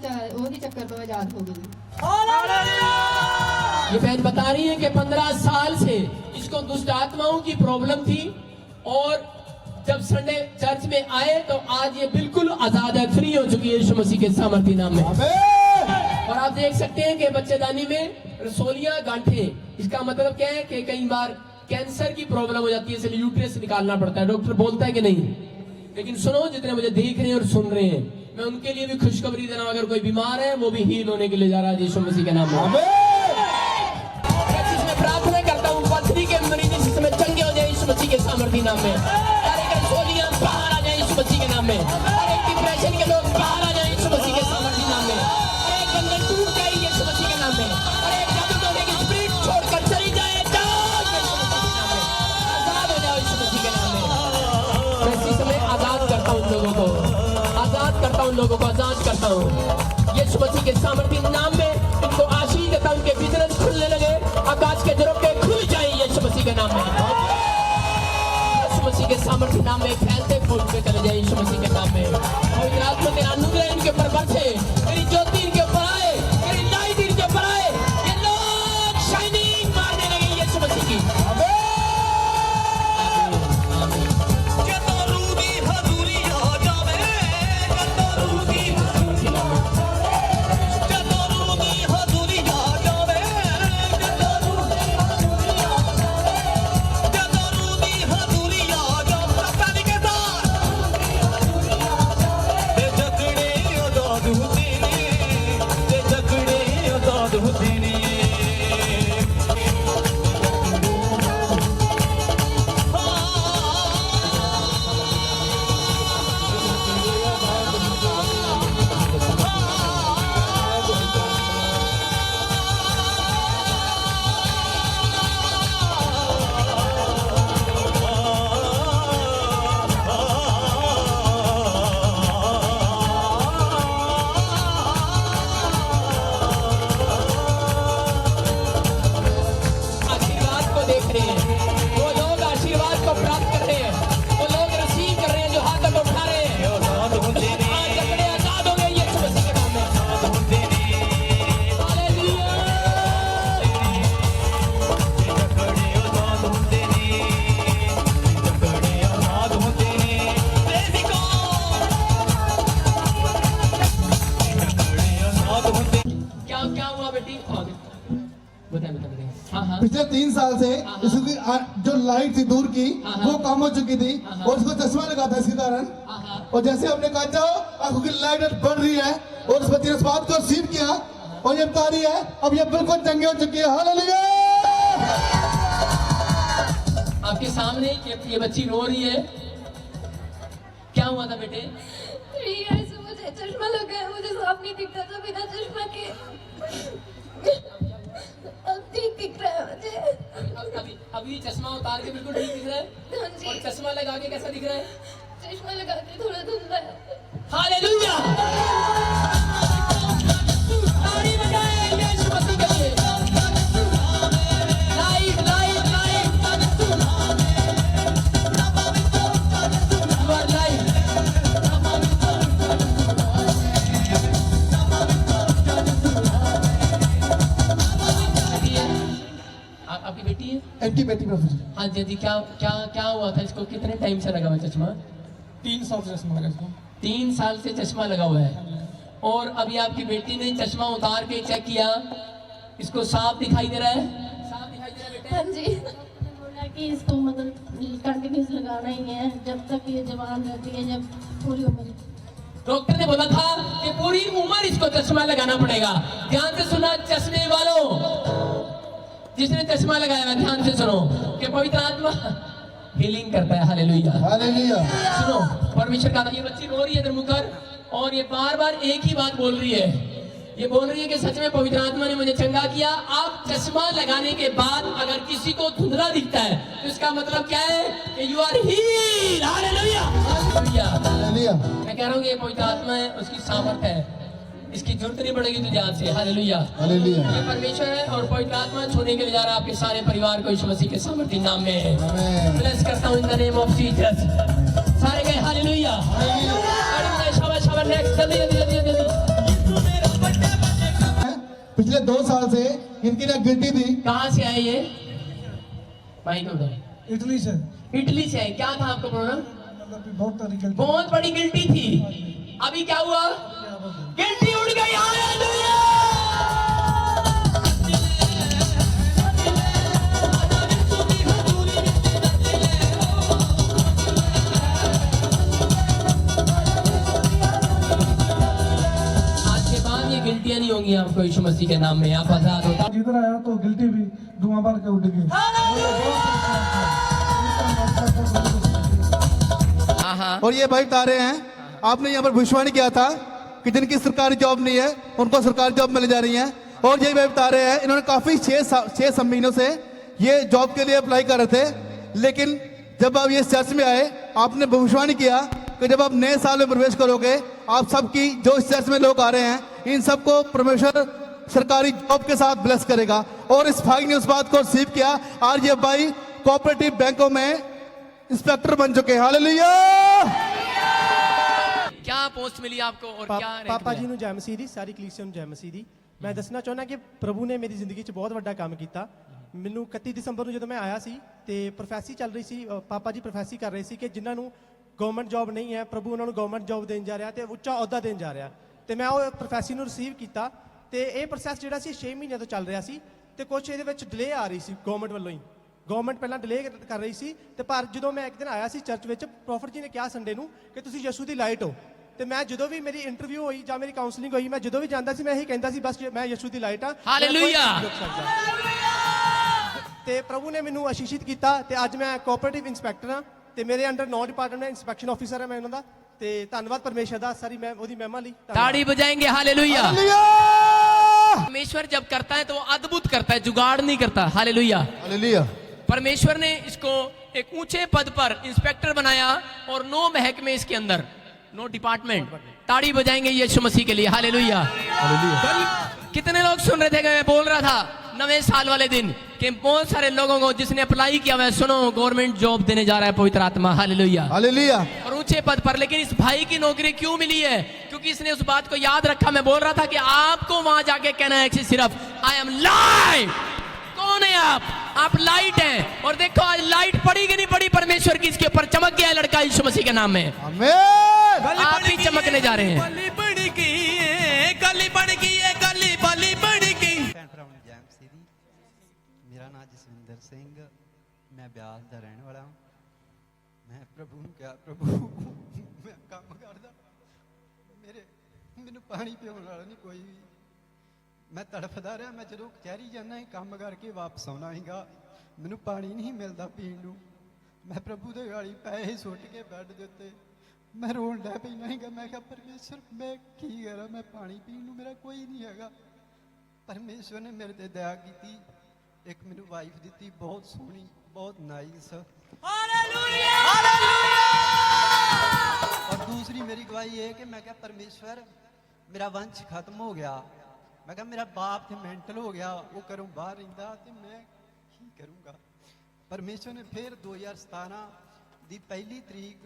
ਉਹਦੀ ਚੱਕਰ ਤੋਂ ਆਜ਼ਾਦ ਹੋ ਗਈ। ये बहन बता रही है कि 15 साल से इसको दुष्ट आत्माओं की प्रॉब्लम थी और जब संडे चर्च में आए तो आज ये बिल्कुल आजाद है, फ्री हो चुकी है यीशु मसीह के सामर्थ्य नाम में। और आप देख सकते हैं कि बच्चेदानी में रसोलियां गांठें, इसका मतलब क्या है कि कई बार कैंसर की प्रॉब्लम हो जाती है, इसलिए यूट्रस निकालना पड़ता है। डॉक्टर बोलता है कि नहीं, लेकिन सुनो जितने मुझे देख रहे हैं और सुन रहे हैं, मैं उनके लिए भी खुशखबरी दे रहा हूं। अगर कोई बीमार है वो भी हील होने के लिए जा रहा है यीशु मसीह के नाम में। मैं प्रार्थना करता हूँ पथरी के मरीज इस समय चंगे हो जाए यीशु मसीह के सामर्थ्य नाम में। हर एक रसोलियां बाहर आ जाए यीशु मसीह के नाम में। हर एक डिप्रेशन के लोग बाहर आ जाए यीशु मसीह के सामर्थ्य नाम में। हर एक बंधन टूट जाए यीशु मसीह के नाम में। हर एक जादू टोने की स्पिरिट छोड़कर चली जाए, जाओ यीशु मसीह के नाम में। आजाद हो जाओ यीशु मसीह के नाम में। मैं इसी समय आजाद करता हूँ लोगों को, आजाद करता हूँ लोगों को, आजाद करता हूँ यीशु मसीह के सामर्थ्य नाम में। इनको आशीष देता हूं, उनके बिजनेस खुलने लगे, आकाश के दरवाजे खुल जाए यीशु मसीह के नाम में। यीशु मसीह के सामर्थ्य नाम में फैलते फूलते चले जाए यीशु मसीह के नाम में। और आत्मा तेरा अनुग्रह इनके ऊपर बरसे, तेरी ज्योति इनके ऊपर आए, तेरी लाइट इनके ऊपर आए, ये लोग शाइनिंग मारने लगे यीशु मसीह की। पिछले 3 साल से इसकी जो लाइट थी दूर की वो कम हो चुकी थी और इसको चश्मा लगा था इसके कारण। और जैसे हमने कहा जाओ आंखों की लाइट बढ़ रही है और उस बच्चे ने इस बात को रिसीव किया और ये बता रही है अब ये बिल्कुल चंगे हो चुकी है। हालेलुया। आपके सामने ये बच्ची रो रही है, क्या हुआ था बेटे? 3 years से मुझे चश्मा लगा है, मुझे साफ नहीं दिखता था बिना चश्मा के। अब ठीक दिख रहा है मुझे। अभी चश्मा उतार के बिल्कुल ठीक दिख रहा है और चश्मा लगा के कैसा दिख रहा है? चश्मा लगा के थोड़ा धुंधला है। हालेलुया। ताली बजाएं यीशु मसीह के लिए। Light light light, you are light. आपकी बेटी है? एंटी बेटी प्रोफेसर। हाँ जी जी, क्या क्या क्या हुआ था इसको? कितने टाइम से लगा हुआ चश्मा? 3 साल से चश्मा लगा इसको। 3 साल से चश्मा लगा हुआ है और अभी आपकी बेटी ने चश्मा उतार के चेक किया, इसको साफ दिखाई दे रहा है? साफ दिखाई दे रहा है बेटे? हाँ जी। बोला कि इसको मतलब कंटिन्यूस लगाना ही है जब तक ये जवान रहती है, जब पूरी उम्र। डॉक्टर ने बोला था कि पूरी उम्र इसको चश्मा लगाना पड़ेगा। ध्यान से सुना चश्मे वालों, जिसने चश्मा लगाया है ध्यान से सुनो कि पवित्र आत्मा हीलिंग करता है। Hallelujah hallelujah. सुनो परमेश्वर का, ये बच्ची रो रही है इधर मुकर और ये बार बार एक ही बात बोल रही है। ये बोल रही है कि सच में पवित्र आत्मा ने मुझे चंगा किया। आप चश्मा लगाने के बाद अगर किसी को धुंधला दिखता है तो इसका मतलब क्या है कि you are healed. Hallelujah hallelujah. मैं कह रहा हूँ कि ये पवित्र आत्मा है, उसकी सामर्थ है, इसकी जरूरत नहीं पड़ेगी तुझे आज से। Hallelujah hallelujah. ये परमेश्वर है और पवित्र आत्मा छूने के लिए जा रहा है आपके सारे परिवार को यीशु मसीह के सामर्थ्य नाम में ब्लेस करता हूँ in the name of Jesus. सारे गए हालेलुया। शाबाश शाबाश। नेक्स्ट जल्दी जल्दी जल्दी जल्दी। पिछले 2 साल से इनकी ना गिल्टी थी। कहाँ से आए ये? माइक उधर। इटली से इटली से आए। क्या था आपको प्रॉब्लम? बहुत बड़ी गिल्टी थी। अभी क्या हुआ? गिल्टी उड़ गई। हालेलुया! आज के बाद ये गिल्टियां नहीं होंगी आपको यीशु मसीह के नाम में। आप आजाद हो। जिधर आया तो गिल्टी भी धुआं भर के उड़ गई। और ये भाई बता रहे हैं आपने यहाँ पर भविष्यवाणी किया था कि जिनकी सरकारी जॉब नहीं है उनको सरकारी जॉब मिल जा रही है। और ये भाई बता रहे हैं इन्होंने काफी 6 महीनों से ये जॉब के लिए अप्लाई कर रहे थे, लेकिन जब आप ये चर्च में आए आपने भविष्यवाणी किया कि जब आप नए साल में प्रवेश करोगे आप सबकी जो इस चर्च में लोग आ रहे हैं इन सबको परमेश्वर सरकारी जॉब के साथ ब्लेस करेगा। और इस भाई ने उस बात को रिसीव किया। आज ये भाई कोऑपरेटिव बैंकों में इंस्पेक्टर बन चुके हैं। हालेलुया! क्या पोस्ट मिली आपको और क्या रैंक ਪਾਪਾ मिला? ਜੀ ਨੂੰ ਜੈ ਮਸੀਹ ਦੀ, ਸਾਰੀ ਕਲੀਸਿਆ ਨੂੰ ਜੈ ਮਸੀਹ ਦੀ। ਮੈਂ ਦੱਸਣਾ ਚਾਹੁੰਦਾ ਕਿ ਪ੍ਰਭੂ ਨੇ ਮੇਰੀ ਜ਼ਿੰਦਗੀ 'ਚ ਬਹੁਤ ਵੱਡਾ ਕੰਮ ਕੀਤਾ। ਮੈਨੂੰ 31 ਦਸੰਬਰ ਨੂੰ ਜਦੋਂ ਮੈਂ ਆਇਆ ਸੀ ਤੇ ਪ੍ਰੋਫੈਸੀ ਚੱਲ ਰਹੀ ਸੀ, ਪਾਪਾ ਜੀ ਪ੍ਰੋਫੈਸੀ ਕਰ ਰਹੇ ਸੀ ਕਿ ਜਿਨ੍ਹਾਂ ਨੂੰ ਗਵਰਨਮੈਂਟ ਜੌਬ ਨਹੀਂ ਹੈ ਪ੍ਰਭੂ ਉਹਨਾਂ ਨੂੰ ਗਵਰਨਮੈਂਟ ਜੌਬ ਦੇਣ ਜਾ ਰਿਹਾ ਤੇ ਉੱਚਾ ਅਹੁਦਾ ਦੇਣ ਜਾ ਰਿਹਾ। ਤੇ ਮੈਂ ਉਹ ਪ੍ਰੋਫੈਸੀ ਨੂੰ ਰਿਸੀਵ ਕੀਤਾ ਤੇ ਇਹ ਪ੍ਰੋਸੈਸ ਜਿਹੜਾ ਸੀ 6 ਮਹੀਨਿਆਂ ਤੋਂ ਚੱਲ ਰਿਹਾ ਸੀ ਤੇ ਕੁਝ ਇਹਦੇ ਵਿੱਚ ਡਿਲੇ ਆ ਰਹੀ ਸੀ ਗਵਰਨਮੈਂਟ ਵੱਲੋਂ ਹੀ। ਗਵਰਨਮੈਂਟ ਪਹਿਲਾਂ ਡਿਲੇ ਕਰ ਰਹੀ ਸੀ ਤੇ ਪਰ ਜਦੋਂ ਮੈਂ ਇੱਕ ਦਿਨ ਆਇਆ ਸੀ ਚਰਚ ਵਿੱਚ, ਪ੍ਰੋਫਟ ਜੀ ਨੇ ਕਿਹਾ ਸੰਡੇ ਨੂੰ ਕਿ ਤੁਸੀਂ ਯਿਸੂ ਦੀ ਲਾਈਟ ਹੋ। ਤੇ ਮੈਂ ਜਦੋਂ ਵੀ ਮੇਰੀ ਇੰਟਰਵਿਊ ਹੋਈ ਜਾਂ ਮੇਰੀ ਕਾਉਂਸਲਿੰਗ ਹੋਈ ਮੈਂ ਜਦੋਂ ਵੀ ਜਾਂਦਾ ਸੀ ਮੈਂ ਇਹੀ ਕਹਿੰਦਾ ਸੀ ਬਸ ਮੈਂ ਯਿਸੂ ਦੀ ਲਾਈਟ ਆ। ਹਾਲੇਲੂਇਆ! ਤੇ ਪ੍ਰਭੂ ਨੇ ਮੈਨੂੰ ਆਸ਼ੀਸ਼ਿਤ ਕੀਤਾ ਤੇ ਅੱਜ ਮੈਂ ਕੋਆਪਰੇਟਿਵ ਇੰਸਪੈਕਟਰ ਹਾਂ ਤੇ ਮੇਰੇ ਅੰਡਰ 9 ਡਿਪਾਰਟਮੈਂਟ ਹੈ, ਇੰਸਪੈਕਸ਼ਨ ਆਫੀਸਰ ਹੈ ਮੈਂ ਉਹਨਾਂ ਦਾ। ਤੇ ਧੰਨਵਾਦ ਪਰਮੇਸ਼ਰ ਦਾ, ਸਾਰੀ ਮੈਂ ਉਹਦੀ ਮਹਿਮਾ ਲਈ। ताड़ी बजाएंगे। हालेलुया! परमेश्वर जब करता है तो वो अद्भुत करता है, जुगाड़ नहीं करता। हालेलुया! हालेलुया! परमेश्वर ने इसको एक ऊंचे पद पर इंस्पेक्टर बनाया और 9 महकमे इसके अंदर, 9 डिपार्टमेंट। ताड़ी बजाएंगे यीशु मसीह के लिए। हालेलुया! कल कितने लोग सुन रहे थे कि मैं बोल रहा था नवे साल वाले दिन कि बहुत सारे लोगों को जिसने अप्लाई किया हुआ है, सुनो गवर्नमेंट जॉब देने जा रहा है पवित्र आत्मा। हालेलुया! हालेलुया! और ऊंचे पद पर। लेकिन इस भाई की नौकरी क्यों मिली है? क्योंकि इसने उस बात को याद रखा। मैं बोल रहा था कि आपको वहां जाके कहना है कि सिर्फ आई एम लाइट। कौन है आप लाइट हैं। और देखो आज लाइट पड़ी कि नहीं पड़ी परमेश्वर की, इसके ऊपर चमक गया लड़का यीशु मसीह के नाम में। आमीन! आप भी चमकने जा रहे हैं। गली बन गई है, गली बन गई है, गली बली बन गई। ਭੈਣ ਭਰਾਵਾਂ ਨੂੰ ਜੈ ਮਸੀਹ ਦੀ। ਮੇਰਾ ਨਾਮ ਜਸਵਿੰਦਰ ਸਿੰਘ, ਮੈਂ ਬਿਆਸ ਦਾ ਰਹਿਣ ਵਾਲਾ ਹਾਂ। ਮੈਂ ਪ੍ਰਭੂ ਨੂੰ ਕਿਹਾ ਪ੍ਰਭੂ ਮੈਂ ਕੰਮ ਕਰਦਾ, ਮੈਨੂੰ ਪਾਣੀ ਪਿਉਣ ਵਾਲਾ ਨਹੀਂ ਕੋਈ ਵੀ। ਮੈਂ ਤੜਫਦਾ ਰਿਹਾ। ਮੈਂ ਜਦੋਂ ਕਚਹਿਰੀ ਜਾਂਦਾ ਸੀ ਕੰਮ ਕਰਕੇ ਵਾਪਸ ਆਉਣਾ ਸੀਗਾ, ਮੈਨੂੰ ਪਾਣੀ ਨਹੀਂ ਮਿਲਦਾ ਪੀਣ ਨੂੰ। ਮੈਂ ਪ੍ਰਭੂ ਦੇ ਗਾਲੀ ਪੈਸੇ ਸੁੱਟ ਕੇ ਬੈੱਡ ਦੇ ਉੱਤੇ ਮੈਂ ਰੋਣ ਲੱਗ ਪੈਣਾ ਸੀਗਾ। ਮੈਂ ਕਿਹਾ ਪਰਮੇਸ਼ਰ ਮੈਂ ਕੀ ਕਰਾਂ, ਮੈਂ ਪਾਣੀ ਪੀਣ ਨੂੰ ਮੇਰਾ ਕੋਈ ਨਹੀਂ ਹੈਗਾ। ਪਰਮੇਸ਼ਵਰ ਨੇ ਮੇਰੇ ਤੇ ਦਇਆ ਕੀਤੀ, ਇੱਕ ਮੈਨੂੰ ਵਾਈਫ ਦਿੱਤੀ ਬਹੁਤ ਸੋਹਣੀ, ਬਹੁਤ ਨਾਈਸ। ਹਾਲੇਲੂਇਆ! और दूसरी मेरी गवाही ये कि मैं क्या परमेश्वर मेरा वंश खत्म हो गया। मैं क्या मेरा बाप थे मेंटल हो गया, वो घरों बाहर रहिंदा ते मैं की करूँगा। परमेश्वर ने फिर 2017 ਦੀ 1 ਤਰੀਕ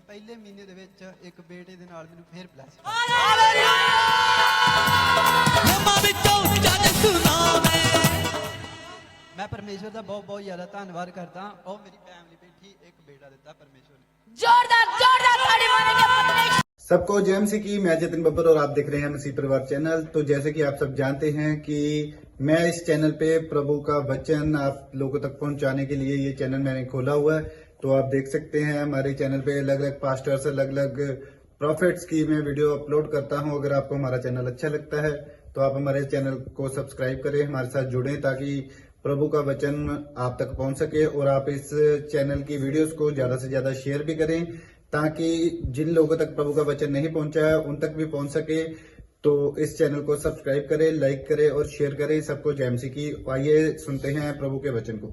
ਪਹਿਲੇ ਮਹੀਨੇ ਦੇ ਵਿੱਚ ਇੱਕ ਬੇਟੇ ਦੇ ਨਾਲ ਮੈਨੂੰ ਫਿਰ ਬਲੈਸ ਕੀਤਾ। मैं परमेश्वर का बहुत बहुत ज्यादा धन्यवाद करता। और मेरी फैमिली बैठी एक बेटा दिता परमेश्वर ने। जोरदार ताड़ी मारेंगे। सबको जय मसीह की। मैं जतिन बब्बर और आप देख रहे हैं मसीह परिवार चैनल। तो जैसे कि आप सब जानते हैं कि मैं इस चैनल पे प्रभु का वचन आप लोगों तक पहुंचाने के लिए ये चैनल मैंने खोला हुआ है। तो आप देख सकते हैं हमारे चैनल पे अलग अलग पास्टर्स, अलग अलग प्रॉफिट्स की मैं वीडियो अपलोड करता हूं। अगर आपको हमारा चैनल अच्छा लगता है तो आप हमारे चैनल को सब्सक्राइब करें, हमारे साथ जुड़ें ताकि प्रभु का वचन आप तक पहुंच सके। और आप इस चैनल की वीडियोस को ज्यादा से ज्यादा शेयर भी करें ताकि जिन लोगों तक प्रभु का वचन नहीं पहुंचा है उन तक भी पहुंच सके। तो इस चैनल को सब्सक्राइब करें, लाइक करें और शेयर करें। सबको जय मसीह की। आइए सुनते हैं प्रभु के वचन को।